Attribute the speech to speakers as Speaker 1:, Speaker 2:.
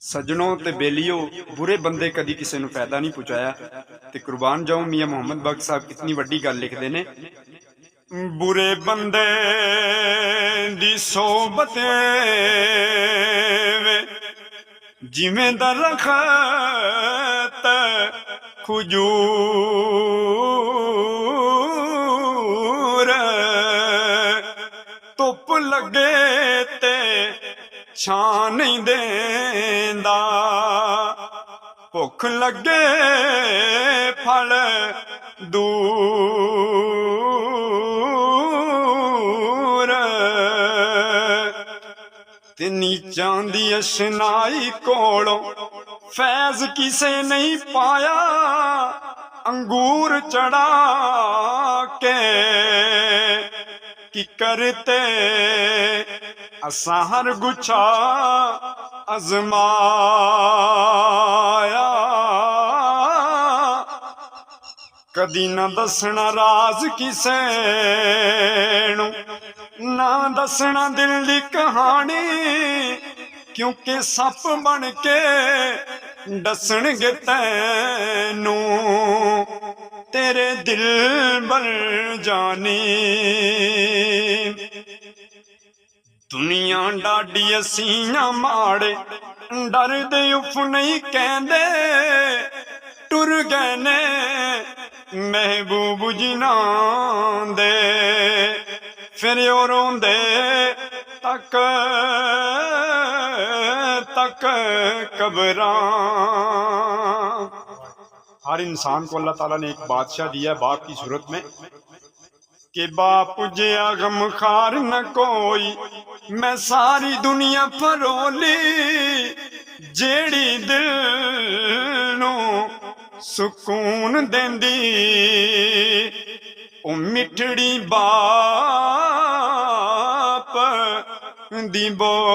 Speaker 1: सज्जनों ते बेलियो, बुरे बंदे कदी किसी नूं फायदा नहीं पहुंचाया। ते कुर्बान जाऊं मियां मुहम्मद बख्श साहब कितनी वड्डी गल लिखदे ने। बुरे बंदे दी सोबत जिवें दरखत खजूर, धुप लगे ते छां नहीं देंदा, भुख लगे फल दूर, ते नीचां दी अशनाई कोलों फैज किसे नहीं पाया। अंगूर चढ़ा के की करते असां हर गुच्छा अजमाया। कदी ना दसना राज किसे नूं, ना दसना दिल दी कहानी, क्योंकि सप बन के दसणगे तैनूं तेरे दिल बन जानी। दुनिया डाडी असीं माड़े डर दे उफ नहीं कहंदे, टुर गए ने महबूब जिन्हां दे, फिर ओ रोंदे तक तक कबरां। हर इंसान को अल्लाह ताला ने एक बादशाह दिया बाप की सूरत में कि बाप जिया गमखार न कोई, मैं सारी दुनिया फरोली, जेड़ी दिल नूं सुकून देंदी ओ मिठड़ी बाप दी बोली।